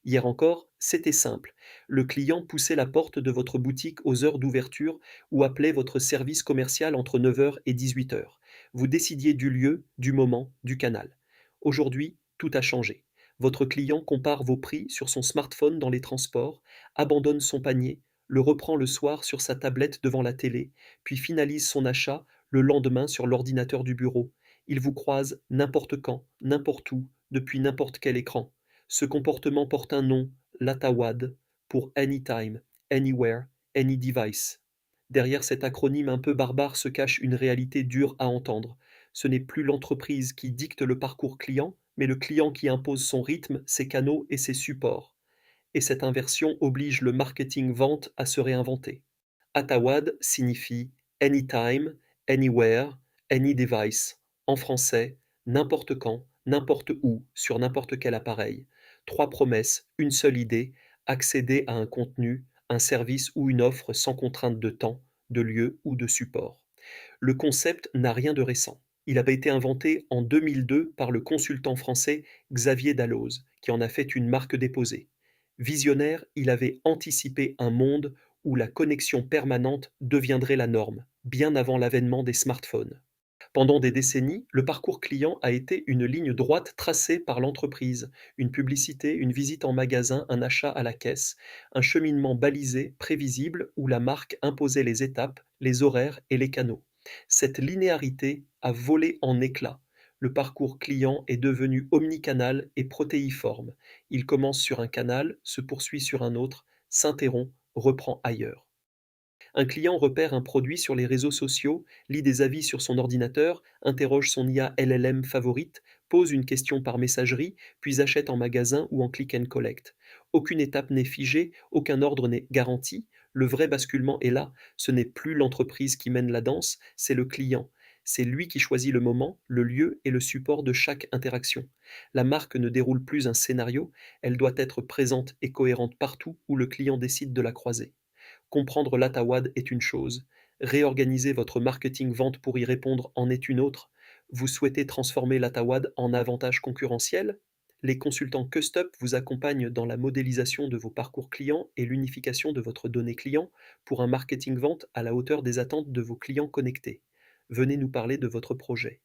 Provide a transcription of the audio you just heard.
Hier encore, c'était simple. Le client poussait la porte de votre boutique aux heures d'ouverture ou appelait votre service commercial entre 9 heures et 18 heures. Vous décidiez du lieu, du moment, du canal. Aujourd'hui, tout a changé. Votre client compare vos prix sur son smartphone dans les transports, abandonne son panier, le reprend le soir sur sa tablette devant la télé, puis finalise son achat le lendemain sur l'ordinateur du bureau. Il vous croise n'importe quand, n'importe où, depuis n'importe quel écran. Ce comportement porte un nom, l'ATAWAD, pour Anytime, Anywhere, Any Device. Derrière cet acronyme un peu barbare se cache une réalité dure à entendre. Ce n'est plus l'entreprise qui dicte le parcours client, mais le client qui impose son rythme, ses canaux et ses supports. Et cette inversion oblige le marketing vente à se réinventer. Atawad signifie anytime, anywhere, any device. En français, n'importe quand, n'importe où, sur n'importe quel appareil. Trois promesses, une seule idée, accéder à un contenu, un service ou une offre sans contrainte de temps, de lieu ou de support. Le concept n'a rien de récent. Il avait été inventé en 2002 par le consultant français Xavier Dalloz, qui en a fait une marque déposée. Visionnaire, il avait anticipé un monde où la connexion permanente deviendrait la norme, bien avant l'avènement des smartphones. Pendant des décennies, le parcours client a été une ligne droite tracée par l'entreprise, une publicité, une visite en magasin, un achat à la caisse, un cheminement balisé, prévisible, où la marque imposait les étapes, les horaires et les canaux. Cette linéarité a volé en éclats. Le parcours client est devenu omnicanal et protéiforme. Il commence sur un canal, se poursuit sur un autre, s'interrompt, reprend ailleurs. Un client repère un produit sur les réseaux sociaux, lit des avis sur son ordinateur, interroge son IA LLM favorite, pose une question par messagerie, puis achète en magasin ou en click and collect. Aucune étape n'est figée, aucun ordre n'est garanti. Le vrai basculement est là. Ce n'est plus l'entreprise qui mène la danse, c'est le client. C'est lui qui choisit le moment, le lieu et le support de chaque interaction. La marque ne déroule plus un scénario, elle doit être présente et cohérente partout où le client décide de la croiser. Comprendre l'Atawad est une chose, réorganiser votre marketing vente pour y répondre en est une autre. Vous souhaitez transformer l'Atawad en avantage concurrentiel? Les consultants CustUp vous accompagnent dans la modélisation de vos parcours clients et l'unification de votre donnée client pour un marketing vente à la hauteur des attentes de vos clients connectés. Venez nous parler de votre projet.